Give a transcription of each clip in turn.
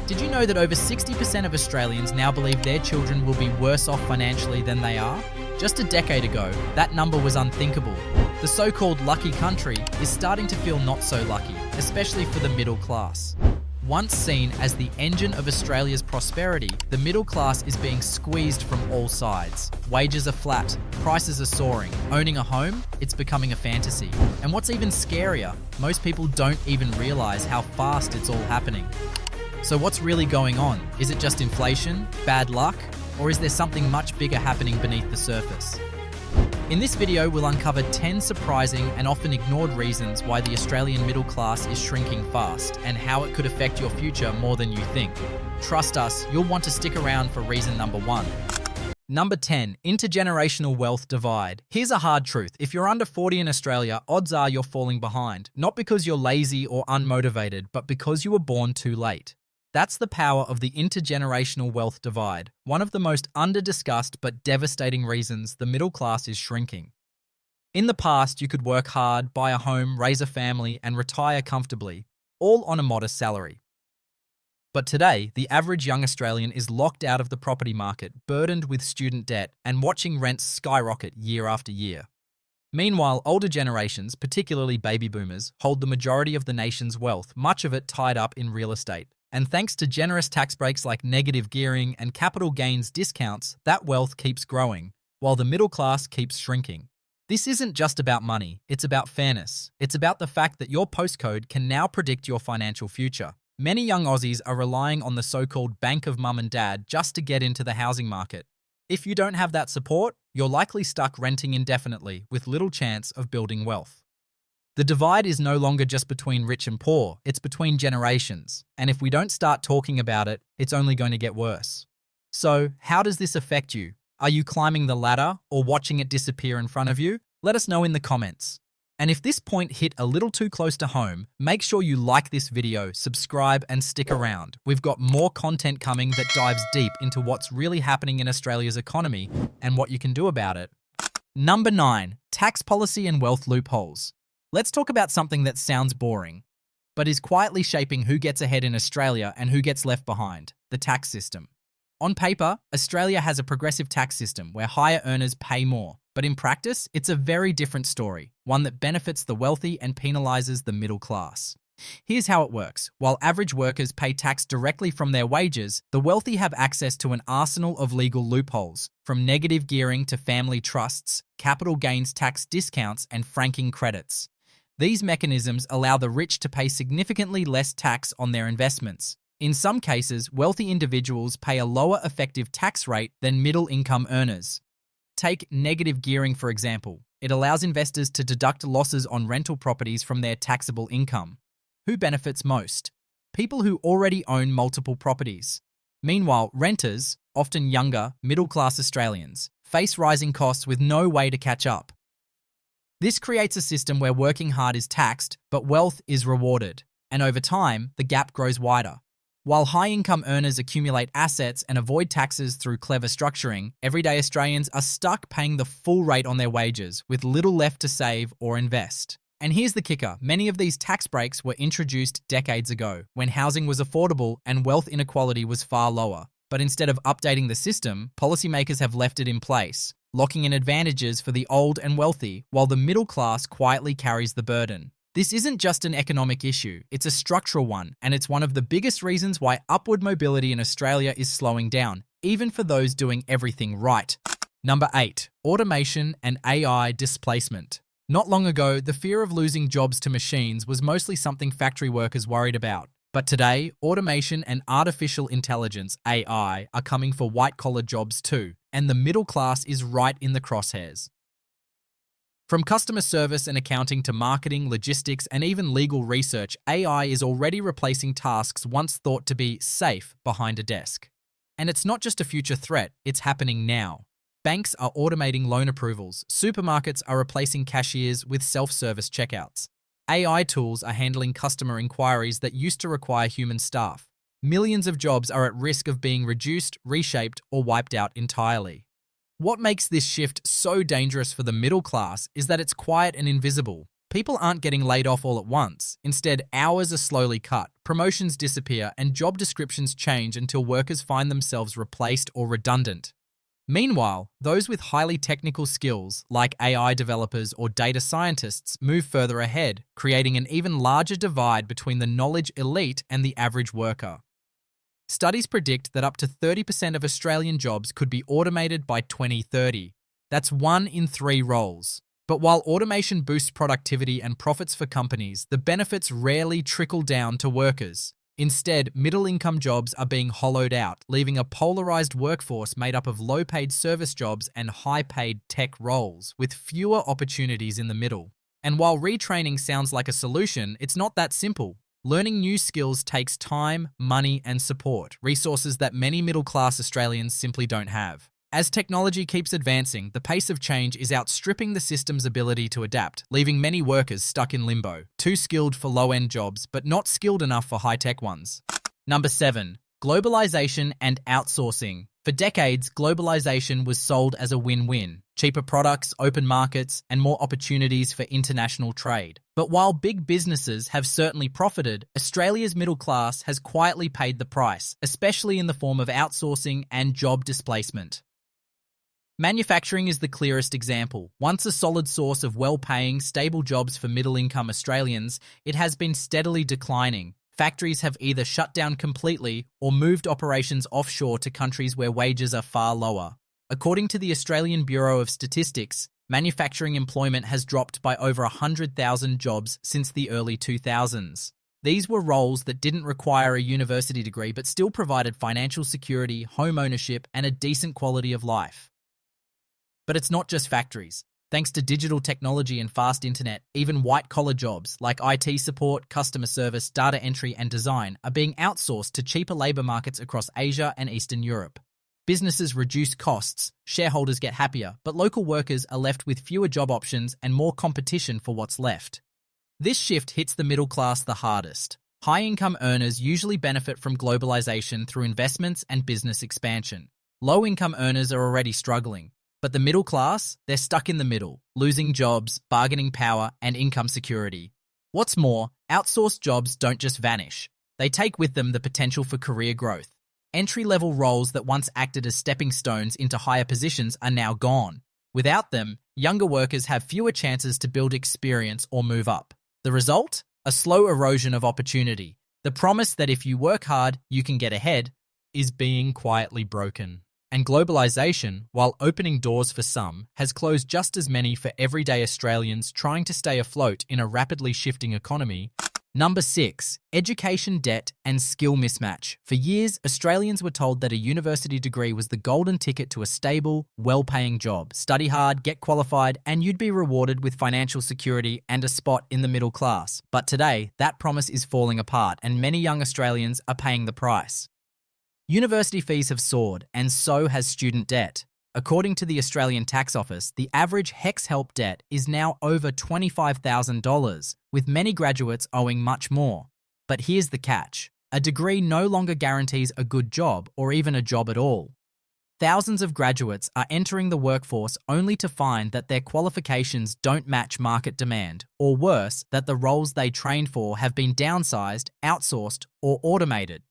Did you know that over 60% of Australians now believe their children will be worse off financially than they are? Just a decade ago, that number was unthinkable. The so-called lucky country is starting to feel not so lucky, especially for the middle class. Once seen as the engine of Australia's prosperity, the middle class is being squeezed from all sides. Wages are flat, prices are soaring. Owning a home, it's becoming a fantasy. And what's even scarier, most people don't even realise how fast it's all happening. So what's really going on? Is it just inflation, bad luck, or is there something much bigger happening beneath the surface? In this video, we'll uncover 10 surprising and often ignored reasons why the Australian middle class is shrinking fast and how it could affect your future more than you think. Trust us, you'll want to stick around for reason number 1. Number 10, intergenerational wealth divide. Here's a hard truth. If you're under 40 in Australia, odds are you're falling behind. Not because you're lazy or unmotivated, but because you were born too late. That's the power of the intergenerational wealth divide, one of the most under-discussed but devastating reasons the middle class is shrinking. In the past, you could work hard, buy a home, raise a family, and retire comfortably, all on a modest salary. But today, the average young Australian is locked out of the property market, burdened with student debt, and watching rents skyrocket year after year. Meanwhile, older generations, particularly baby boomers, hold the majority of the nation's wealth, much of it tied up in real estate. And thanks to generous tax breaks like negative gearing and capital gains discounts, that wealth keeps growing, while the middle class keeps shrinking. This isn't just about money, it's about fairness. It's about the fact that your postcode can now predict your financial future. Many young Aussies are relying on the so-called bank of mum and dad just to get into the housing market. If you don't have that support, you're likely stuck renting indefinitely with little chance of building wealth. The divide is no longer just between rich and poor, it's between generations. And if we don't start talking about it, it's only going to get worse. So, how does this affect you? Are you climbing the ladder or watching it disappear in front of you? Let us know in the comments. And if this point hit a little too close to home, make sure you like this video, subscribe, and stick around. We've got more content coming that dives deep into what's really happening in Australia's economy and what you can do about it. Number 9, tax policy and wealth loopholes. Let's talk about something that sounds boring, but is quietly shaping who gets ahead in Australia and who gets left behind: the tax system. On paper, Australia has a progressive tax system where higher earners pay more, but in practice, it's a very different story, one that benefits the wealthy and penalises the middle class. Here's how it works. While average workers pay tax directly from their wages, the wealthy have access to an arsenal of legal loopholes, from negative gearing to family trusts, capital gains tax discounts, and franking credits. These mechanisms allow the rich to pay significantly less tax on their investments. In some cases, wealthy individuals pay a lower effective tax rate than middle-income earners. Take negative gearing, for example. It allows investors to deduct losses on rental properties from their taxable income. Who benefits most? People who already own multiple properties. Meanwhile, renters, often younger, middle-class Australians, face rising costs with no way to catch up. This creates a system where working hard is taxed, but wealth is rewarded. And over time, the gap grows wider. While high-income earners accumulate assets and avoid taxes through clever structuring, everyday Australians are stuck paying the full rate on their wages, with little left to save or invest. And here's the kicker: many of these tax breaks were introduced decades ago, when housing was affordable and wealth inequality was far lower. But instead of updating the system, policymakers have left it in place, locking in advantages for the old and wealthy, while the middle class quietly carries the burden. This isn't just an economic issue, it's a structural one, and it's one of the biggest reasons why upward mobility in Australia is slowing down, even for those doing everything right. Number 8, automation and AI displacement. Not long ago, the fear of losing jobs to machines was mostly something factory workers worried about. But today, automation and artificial intelligence, AI, are coming for white-collar jobs too, and the middle class is right in the crosshairs. From customer service and accounting to marketing, logistics, and even legal research, AI is already replacing tasks once thought to be safe behind a desk. And it's not just a future threat, it's happening now. Banks are automating loan approvals, supermarkets are replacing cashiers with self-service checkouts. AI tools are handling customer inquiries that used to require human staff. Millions of jobs are at risk of being reduced, reshaped, or wiped out entirely. What makes this shift so dangerous for the middle class is that it's quiet and invisible. People aren't getting laid off all at once. Instead, hours are slowly cut, promotions disappear, and job descriptions change until workers find themselves replaced or redundant. Meanwhile, those with highly technical skills, like AI developers or data scientists, move further ahead, creating an even larger divide between the knowledge elite and the average worker. Studies predict that up to 30% of Australian jobs could be automated by 2030. That's 1 in 3 roles. But while automation boosts productivity and profits for companies, the benefits rarely trickle down to workers. Instead, middle-income jobs are being hollowed out, leaving a polarized workforce made up of low-paid service jobs and high-paid tech roles, with fewer opportunities in the middle. And while retraining sounds like a solution, it's not that simple. Learning new skills takes time, money, and support, resources that many middle-class Australians simply don't have. As technology keeps advancing, the pace of change is outstripping the system's ability to adapt, leaving many workers stuck in limbo, too skilled for low-end jobs, but not skilled enough for high-tech ones. Number 7. Globalization and outsourcing. For decades, globalization was sold as a win-win. Cheaper products, open markets, and more opportunities for international trade. But while big businesses have certainly profited, Australia's middle class has quietly paid the price, especially in the form of outsourcing and job displacement. Manufacturing is the clearest example. Once a solid source of well-paying, stable jobs for middle-income Australians, it has been steadily declining. Factories have either shut down completely or moved operations offshore to countries where wages are far lower. According to the Australian Bureau of Statistics, manufacturing employment has dropped by over 100,000 jobs since the early 2000s. These were roles that didn't require a university degree but still provided financial security, home ownership, and a decent quality of life. But it's not just factories. Thanks to digital technology and fast internet, even white-collar jobs like IT support, customer service, data entry, and design are being outsourced to cheaper labour markets across Asia and Eastern Europe. Businesses reduce costs, shareholders get happier, but local workers are left with fewer job options and more competition for what's left. This shift hits the middle class the hardest. High-income earners usually benefit from globalization through investments and business expansion. Low-income earners are already struggling. But the middle class, they're stuck in the middle, losing jobs, bargaining power, and income security. What's more, outsourced jobs don't just vanish. They take with them the potential for career growth. Entry-level roles that once acted as stepping stones into higher positions are now gone. Without them, younger workers have fewer chances to build experience or move up. The result? A slow erosion of opportunity. The promise that if you work hard, you can get ahead is being quietly broken. And globalization, while opening doors for some, has closed just as many for everyday Australians trying to stay afloat in a rapidly shifting economy. Number 6. Education debt and skill mismatch. For years, Australians were told that a university degree was the golden ticket to a stable, well-paying job. Study hard, get qualified, and you'd be rewarded with financial security and a spot in the middle class. But today, that promise is falling apart, and many young Australians are paying the price. University fees have soared, and so has student debt. According to the Australian Tax Office, the average HECS help debt is now over $25,000, with many graduates owing much more. But here's the catch. A degree no longer guarantees a good job or even a job at all. Thousands of graduates are entering the workforce only to find that their qualifications don't match market demand, or worse, that the roles they trained for have been downsized, outsourced, or automated.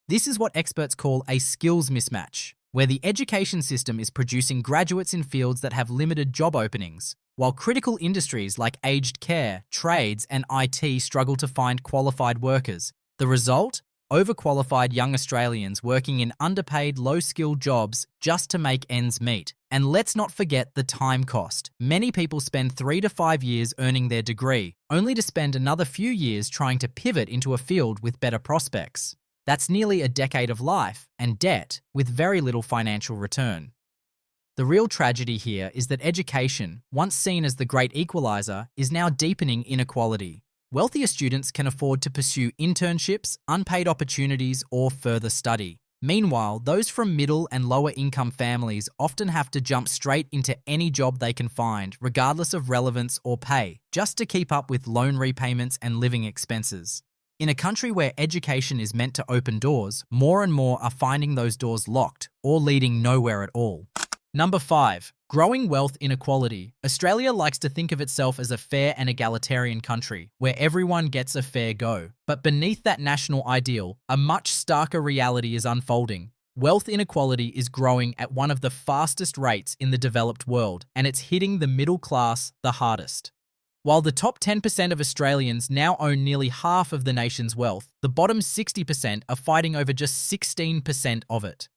This is what experts call a skills mismatch, where the education system is producing graduates in fields that have limited job openings, while critical industries like aged care, trades, and IT struggle to find qualified workers. The result? Overqualified young Australians working in underpaid, low-skilled jobs just to make ends meet. And let's not forget the time cost. Many people spend 3 to 5 years earning their degree, only to spend another few years trying to pivot into a field with better prospects. That's nearly a decade of life and debt with very little financial return. The real tragedy here is that education, once seen as the great equalizer, is now deepening inequality. Wealthier students can afford to pursue internships, unpaid opportunities, or further study. Meanwhile, those from middle and lower income families often have to jump straight into any job they can find, regardless of relevance or pay, just to keep up with loan repayments and living expenses. In a country where education is meant to open doors, more and more are finding those doors locked or leading nowhere at all. Number 5. Growing wealth inequality. Australia likes to think of itself as a fair and egalitarian country, where everyone gets a fair go. But beneath that national ideal, a much starker reality is unfolding. Wealth inequality is growing at one of the fastest rates in the developed world, and it's hitting the middle class the hardest. While the top 10% of Australians now own nearly half of the nation's wealth, the bottom 60% are fighting over just 16% of it.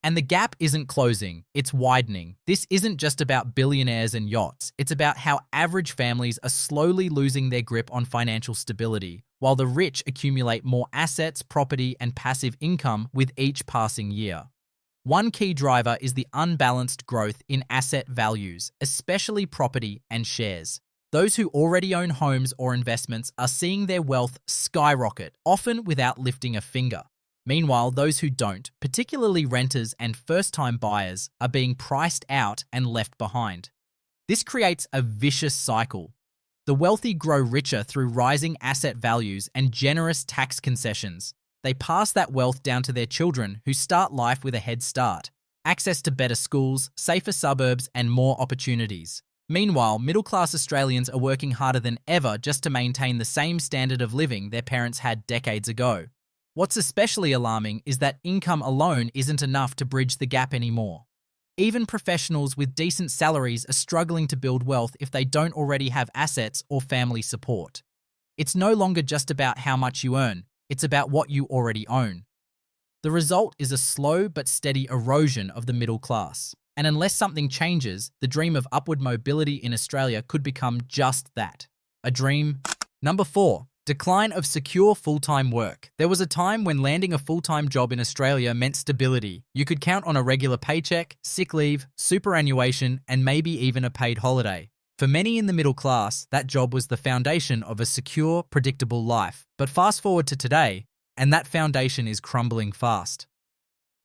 And the gap isn't closing, it's widening. This isn't just about billionaires and yachts, it's about how average families are slowly losing their grip on financial stability, while the rich accumulate more assets, property, and passive income with each passing year. One key driver is the unbalanced growth in asset values, especially property and shares. Those who already own homes or investments are seeing their wealth skyrocket, often without lifting a finger. Meanwhile, those who don't, particularly renters and first-time buyers, are being priced out and left behind. This creates a vicious cycle. The wealthy grow richer through rising asset values and generous tax concessions. They pass that wealth down to their children, who start life with a head start, access to better schools, safer suburbs, and more opportunities. Meanwhile, middle-class Australians are working harder than ever just to maintain the same standard of living their parents had decades ago. What's especially alarming is that income alone isn't enough to bridge the gap anymore. Even professionals with decent salaries are struggling to build wealth if they don't already have assets or family support. It's no longer just about how much you earn, it's about what you already own. The result is a slow but steady erosion of the middle class. And unless something changes, the dream of upward mobility in Australia could become just that, a dream. Number 4. Decline of secure full-time work. There was a time when landing a full-time job in Australia meant stability. You could count on a regular paycheck, sick leave, superannuation, and maybe even a paid holiday. For many in the middle class, that job was the foundation of a secure, predictable life. But fast forward to today, and that foundation is crumbling fast.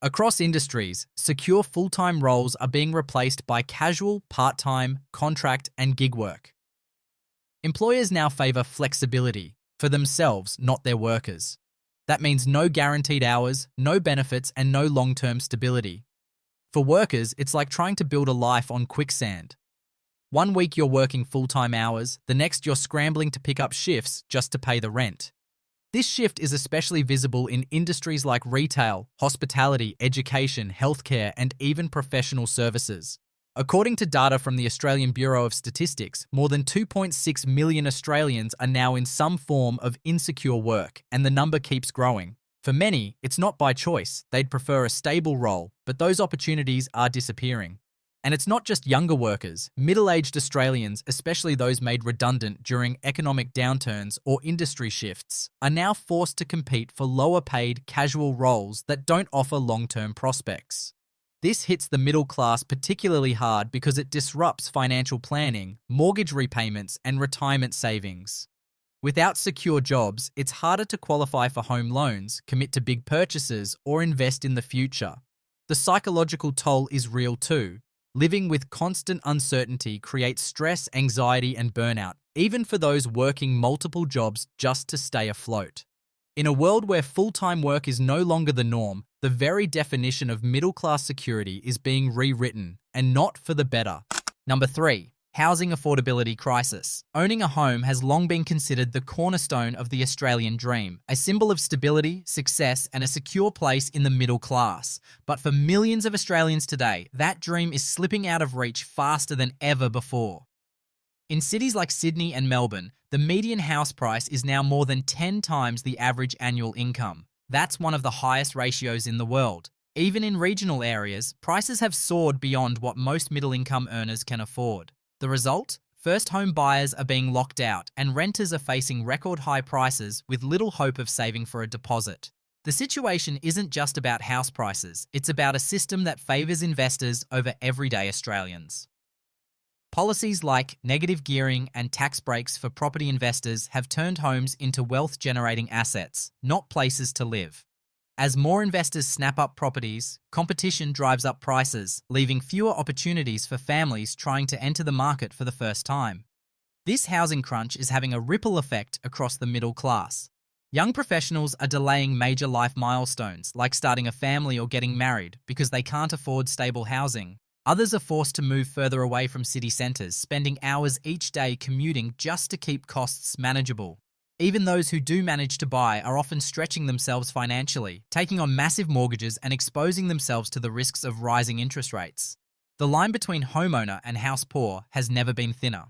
Across industries, secure full-time roles are being replaced by casual, part-time, contract, and gig work. Employers now favour flexibility for themselves, not their workers. That means no guaranteed hours, no benefits, and no long-term stability. For workers, it's like trying to build a life on quicksand. One week you're working full-time hours, the next you're scrambling to pick up shifts just to pay the rent. This shift is especially visible in industries like retail, hospitality, education, healthcare, and even professional services. According to data from the Australian Bureau of Statistics, more than 2.6 million Australians are now in some form of insecure work, and the number keeps growing. For many, it's not by choice. They'd prefer a stable role, but those opportunities are disappearing. And it's not just younger workers. Middle-aged Australians, especially those made redundant during economic downturns or industry shifts, are now forced to compete for lower-paid, casual roles that don't offer long-term prospects. This hits the middle class particularly hard because it disrupts financial planning, mortgage repayments, and retirement savings. Without secure jobs, it's harder to qualify for home loans, commit to big purchases, or invest in the future. The psychological toll is real too. Living with constant uncertainty creates stress, anxiety, and burnout, even for those working multiple jobs just to stay afloat. In a world where full-time work is no longer the norm, the very definition of middle-class security is being rewritten, and not for the better. Number 3. Housing affordability crisis. Owning a home has long been considered the cornerstone of the Australian dream, a symbol of stability, success, and a secure place in the middle class. But for millions of Australians today, that dream is slipping out of reach faster than ever before. In cities like Sydney and Melbourne, the median house price is now more than 10 times the average annual income. That's one of the highest ratios in the world. Even in regional areas, prices have soared beyond what most middle-income earners can afford. The result? First home buyers are being locked out and renters are facing record high prices with little hope of saving for a deposit. The situation isn't just about house prices, it's about a system that favours investors over everyday Australians. Policies like negative gearing and tax breaks for property investors have turned homes into wealth-generating assets, not places to live. As more investors snap up properties, competition drives up prices, leaving fewer opportunities for families trying to enter the market for the first time. This housing crunch is having a ripple effect across the middle class. Young professionals are delaying major life milestones, like starting a family or getting married, because they can't afford stable housing. Others are forced to move further away from city centres, spending hours each day commuting just to keep costs manageable. Even those who do manage to buy are often stretching themselves financially, taking on massive mortgages and exposing themselves to the risks of rising interest rates. The line between homeowner and house poor has never been thinner.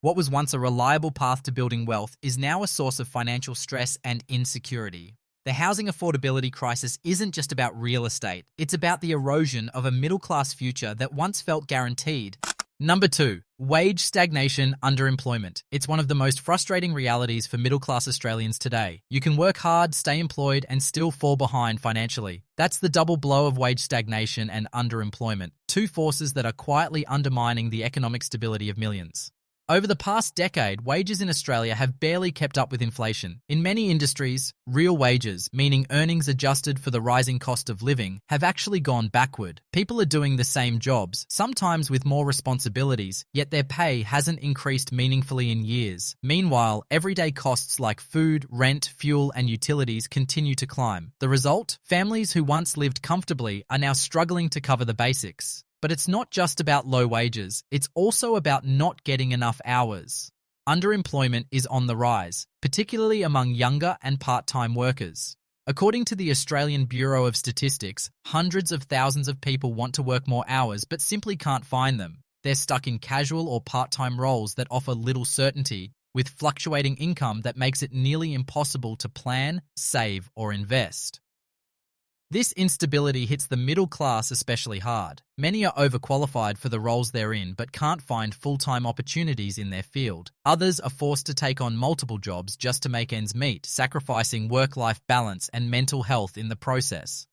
What was once a reliable path to building wealth is now a source of financial stress and insecurity. The housing affordability crisis isn't just about real estate, it's about the erosion of a middle-class future that once felt guaranteed. Number 2, wage stagnation, underemployment. It's one of the most frustrating realities for middle-class Australians today. You can work hard, stay employed, and still fall behind financially. That's the double blow of wage stagnation and underemployment, two forces that are quietly undermining the economic stability of millions. Over the past decade, wages in Australia have barely kept up with inflation. In many industries, real wages, meaning earnings adjusted for the rising cost of living, have actually gone backward. People are doing the same jobs, sometimes with more responsibilities, yet their pay hasn't increased meaningfully in years. Meanwhile, everyday costs like food, rent, fuel, and utilities continue to climb. The result? Families who once lived comfortably are now struggling to cover the basics. But it's not just about low wages, it's also about not getting enough hours. Underemployment is on the rise, particularly among younger and part-time workers. According to the Australian Bureau of Statistics, hundreds of thousands of people want to work more hours but simply can't find them. They're stuck in casual or part-time roles that offer little certainty, with fluctuating income that makes it nearly impossible to plan, save, or invest. This instability hits the middle class especially hard. Many are overqualified for the roles they're in but can't find full-time opportunities in their field. Others are forced to take on multiple jobs just to make ends meet, sacrificing work-life balance and mental health in the process.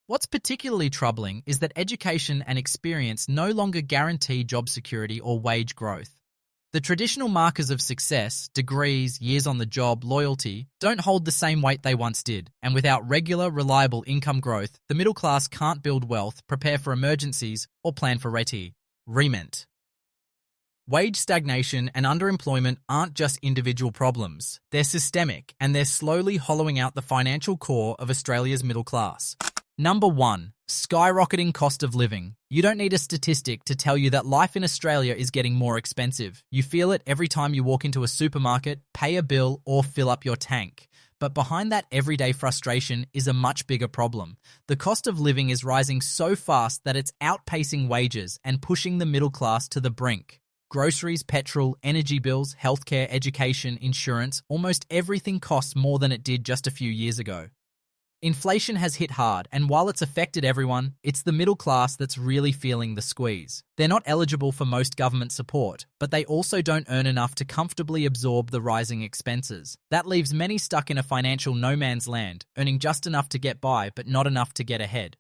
What's particularly troubling is that education and experience no longer guarantee job security or wage growth. The traditional markers of success, degrees, years on the job, loyalty, don't hold the same weight they once did, and without regular, reliable income growth, the middle class can't build wealth, prepare for emergencies, or plan for retirement. Wage stagnation and underemployment aren't just individual problems. They're systemic, and they're slowly hollowing out the financial core of Australia's middle class. Number 1. Skyrocketing cost of living. You don't need a statistic to tell you that life in Australia is getting more expensive. You feel it every time you walk into a supermarket, pay a bill, or fill up your tank. But behind that everyday frustration is a much bigger problem. The cost of living is rising so fast that it's outpacing wages and pushing the middle class to the brink. Groceries, petrol, energy bills, healthcare, education, insurance, almost everything costs more than it did just a few years ago. Inflation has hit hard, and while it's affected everyone, it's the middle class that's really feeling the squeeze. They're not eligible for most government support, but they also don't earn enough to comfortably absorb the rising expenses. That leaves many stuck in a financial no man's land, earning just enough to get by, but not enough to get ahead.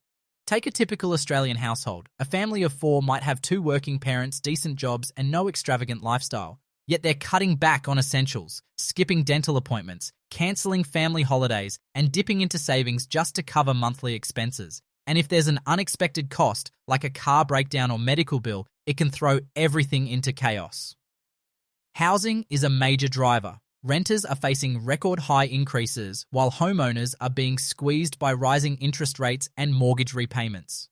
Take a typical Australian household. A family of 4 might have 2 working parents, decent jobs, and no extravagant lifestyle. Yet they're cutting back on essentials, skipping dental appointments, cancelling family holidays, and dipping into savings just to cover monthly expenses. And if there's an unexpected cost, like a car breakdown or medical bill, it can throw everything into chaos. Housing is a major driver. Renters are facing record high increases, while homeowners are being squeezed by rising interest rates and mortgage repayments.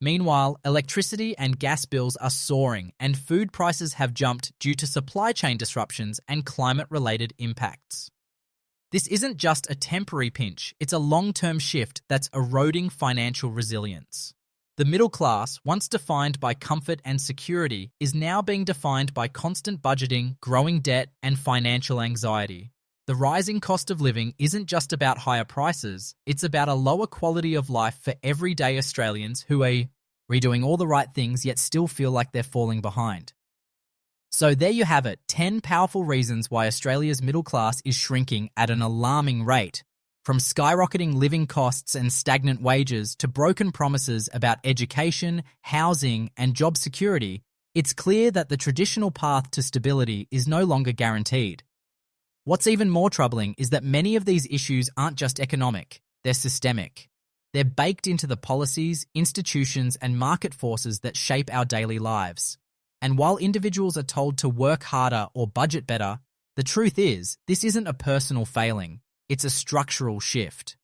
Meanwhile, electricity and gas bills are soaring, and food prices have jumped due to supply chain disruptions and climate-related impacts. This isn't just a temporary pinch, it's a long-term shift that's eroding financial resilience. The middle class, once defined by comfort and security, is now being defined by constant budgeting, growing debt, and financial anxiety. The rising cost of living isn't just about higher prices, it's about a lower quality of life for everyday Australians who are redoing all the right things yet still feel like they're falling behind. So there you have it, 10 powerful reasons why Australia's middle class is shrinking at an alarming rate. From skyrocketing living costs and stagnant wages to broken promises about education, housing, and job security, it's clear that the traditional path to stability is no longer guaranteed. What's even more troubling is that many of these issues aren't just economic, they're systemic. They're baked into the policies, institutions, and market forces that shape our daily lives. And while individuals are told to work harder or budget better, the truth is, this isn't a personal failing, it's a structural shift.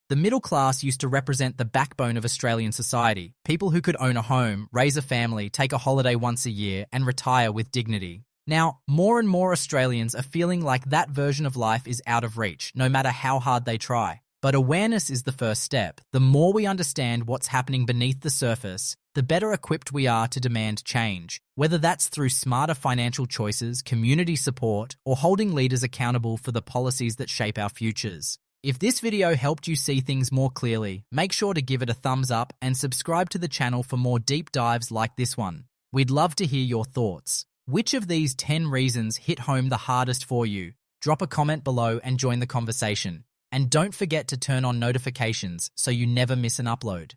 The middle class used to represent the backbone of Australian society, people who could own a home, raise a family, take a holiday once a year, and retire with dignity. Now, more and more Australians are feeling like that version of life is out of reach, no matter how hard they try. But awareness is the first step. The more we understand what's happening beneath the surface, the better equipped we are to demand change, whether that's through smarter financial choices, community support, or holding leaders accountable for the policies that shape our futures. If this video helped you see things more clearly, make sure to give it a thumbs up and subscribe to the channel for more deep dives like this one. We'd love to hear your thoughts. Which of these 10 reasons hit home the hardest for you? Drop a comment below and join the conversation. And don't forget to turn on notifications so you never miss an upload.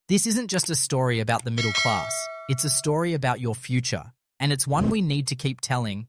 This isn't just a story about the middle class, it's a story about your future. And it's one we need to keep telling